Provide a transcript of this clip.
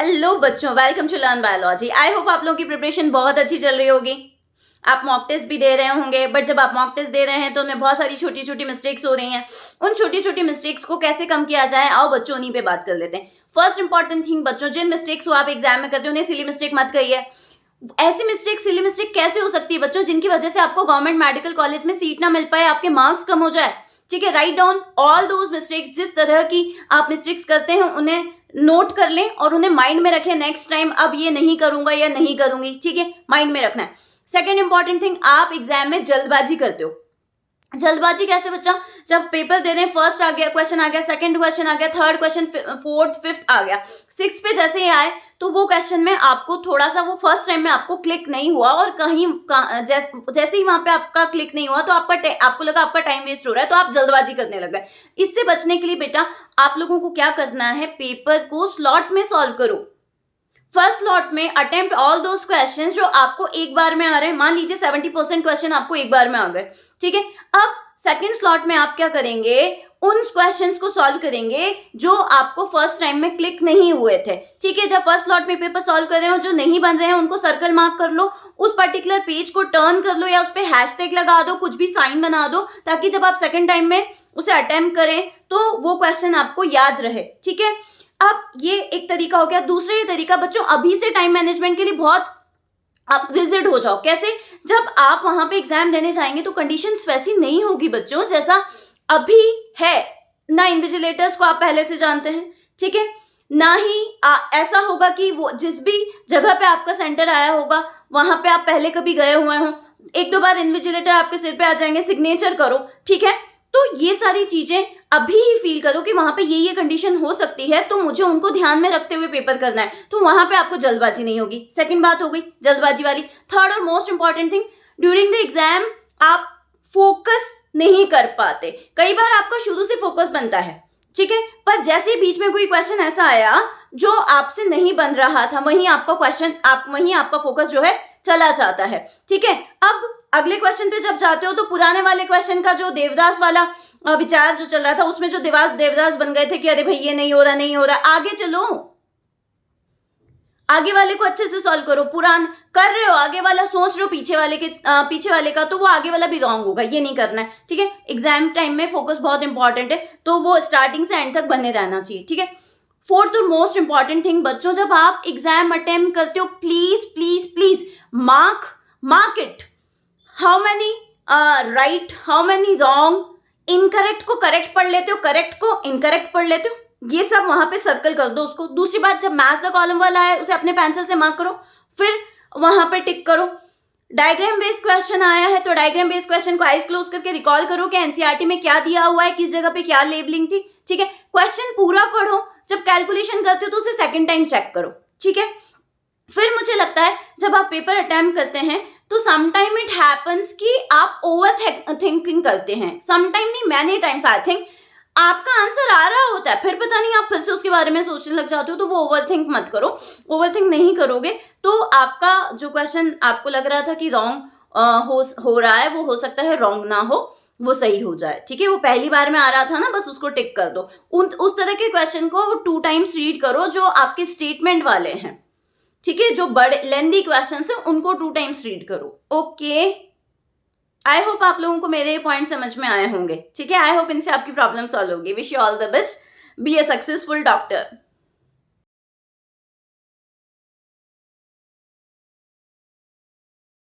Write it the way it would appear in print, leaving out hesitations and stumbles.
Hello बच्चों, welcome to learn biology. I hope आप लोगों की प्रिपरेशन बहुत अच्छी चल रही होगी। आप मॉक टेस्ट भी दे रहे होंगे, बट जब आप मॉक टेस्ट दे रहे हैं तो उनमें बहुत सारी छोटी छोटी मिस्टेक्स हो रही हैं। उन छोटी छोटी मिस्टेक्स को कैसे कम किया जाए, आओ बच्चों उन्हीं पे बात कर लेते हैं। फर्स्ट इंपॉर्टेंट थिंग बच्चों, जिन मिस्टेक्स को आप एग्जाम में करते हो उन्हें सिली मिस्टेक मत कहिए। ऐसी मिस्टेक सिली मिस्टेक कैसे हो सकती है बच्चों, जिनकी वजह से आपको गवर्नमेंट मेडिकल कॉलेज में सीट ना मिल पाए, आपके मार्क्स कम हो जाए। ठीक है, write down all those mistakes. जिस तरह की आप मिस्टेक्स करते हैं उन्हें नोट कर लें और उन्हें माइंड में रखें। नेक्स्ट टाइम अब ये नहीं करूंगा या नहीं करूंगी, ठीक है, माइंड में रखना है। सेकेंड इंपॉर्टेंट थिंग, आप एग्जाम में जल्दबाजी करते हो। जल्दबाजी कैसे बच्चा, जब पेपर दे दें, फर्स्ट आ गया क्वेश्चन, आ गया सेकंड क्वेश्चन, आ गया थर्ड क्वेश्चन, फोर्थ फिफ्थ आ गया, सिक्स पे जैसे ही आए तो वो क्वेश्चन में आपको थोड़ा सा वो फर्स्ट टाइम में आपको क्लिक नहीं हुआ और कहीं जैसे ही वहां पे आपका क्लिक नहीं हुआ तो आपको लगा आपका टाइम वेस्ट हो रहा है, तो आप जल्दबाजी करने लग गए। इससे बचने के लिए बेटा आप लोगों को क्या करना है, पेपर को स्लॉट में सॉल्व करो। फर्स्ट स्लॉट में अटेम्प्ट ऑल दोज क्वेश्चंस जो आपको एक बार में आ रहे हैं। मान लीजिए 70% क्वेश्चन आपको एक बार में आ गए, ठीक है। अब सेकंड स्लॉट में आप क्या करेंगे, उन क्वेश्चंस को सॉल्व करेंगे जो आपको फर्स्ट टाइम में क्लिक नहीं हुए थे, ठीक है। जब फर्स्ट स्लॉट में पेपर सॉल्व कर रहे हो, जो नहीं बन रहे हैं उनको सर्कल मार्क कर लो, उस पर्टिकुलर पेज को टर्न कर लो या उस पर हैशटैग लगा दो, कुछ भी साइन बना दो, ताकि जब आप सेकंड टाइम में उसे अटेम्प्ट करें तो वो क्वेश्चन आपको याद रहे, ठीक है। अब ये एक तरीका हो गया। दूसरा ये तरीका बच्चों, अभी से टाइम मैनेजमेंट के लिए बहुत आप रिजिड हो जाओ। कैसे, जब आप वहां पे एग्जाम देने जाएंगे तो कंडीशंस वैसी नहीं होगी बच्चों जैसा अभी है। ना इन्विजिलेटर्स को आप पहले से जानते हैं, ठीक है, ना ही ऐसा होगा कि वो जिस भी जगह पे आपका सेंटर आया होगा वहां पे आप पहले कभी गए हुए हो। एक दो बार इन्विजिलेटर आपके सिर पे आ जाएंगे, सिग्नेचर करो, ठीक है। तो ये सारी चीजें अभी ही फील करो कि वहां पे ये कंडीशन हो सकती है, तो मुझे उनको ध्यान में रखते हुए पेपर करना है, तो वहां पे आपको जल्दबाजी नहीं होगी। सेकंड बात हो गई जल्दबाजी वाली। थर्ड और most important thing, during the exam आप फोकस नहीं कर पाते। कई बार आपका शुरू से फोकस बनता है, ठीक है, पर जैसे ही बीच में कोई क्वेश्चन ऐसा आया जो आपसे नहीं बन रहा था, वहीं आपका फोकस जो है चला जाता है, ठीक है। अब अगले क्वेश्चन पे जब जाते हो तो पुराने वाले क्वेश्चन का जो देवदास वाला विचार जो चल रहा था, उसमें जो देवदास बन गए थे कि अरे भाई ये नहीं हो रहा, आगे चलो, आगे वाले को अच्छे से सॉल्व करो। पुरान कर रहे हो, आगे वाला सोच रहे हो पीछे वाले का, तो वो आगे वाला भी रॉन्ग होगा, ये नहीं करना है, ठीक है। एग्जाम टाइम में फोकस बहुत इंपॉर्टेंट है, तो वो स्टार्टिंग से एंड तक बने रहना चाहिए, ठीक है। फोर्थ और मोस्ट इंपॉर्टेंट थिंग बच्चों, जब आप एग्जाम अटेम्प्ट करते हो please please please mark it, how many right, how many wrong, incorrect को करेक्ट पढ़ लेते हो, करेक्ट को इनकरेक्ट पढ़ लेते हो, ये सब वहां पे सर्कल कर दो उसको। दूसरी बात, जब मैच द कॉलम वाला है उसे अपने पेंसिल से मार्क करो, फिर वहां पे टिक करो। डायग्राम बेस्ड क्वेश्चन आया है तो डायग्राम बेस्ड क्वेश्चन को आइज क्लोज करके रिकॉल करो कि एनसीईआरटी में क्या दिया हुआ है, किस जगह पे क्या लेबलिंग थी, ठीक है। क्वेश्चन पूरा पढ़ो, जब कैलकुलेशन करते हो तो उसे सेकंड टाइम चेक करो, ठीक है। फिर मुझे लगता है जब आप पेपर अटेम्प्ट करते हैं तो समटाइम इट हैपन्स कि आप ओवर थिंकिंग करते हैं। समटाइम नहीं, मैनी टाइम्स आई थिंक आपका आंसर आ रहा होता है, फिर पता नहीं आप फिर से उसके बारे में सोचने लग जाते हो, तो वो ओवरथिंक मत करो। ओवरथिंक नहीं करोगे तो आपका जो क्वेश्चन आपको लग रहा था कि रॉन्ग हो रहा है, वो हो सकता है रॉन्ग ना हो, वो सही हो जाए, ठीक है। वो पहली बार में आ रहा था ना, बस उसको टिक कर दो। उस तरह के क्वेश्चन को 2 टाइम्स रीड करो जो आपके स्टेटमेंट वाले हैं, ठीक है। जो बड़े लेंदी क्वेश्चन है उनको 2 टाइम्स रीड करो, ओके। आई होप आप लोगों को मेरे पॉइंट समझ में आए होंगे, ठीक है। आई होप इनसे आपकी प्रॉब्लम सॉल्व होगी। Wish you all the best, be a successful doctor.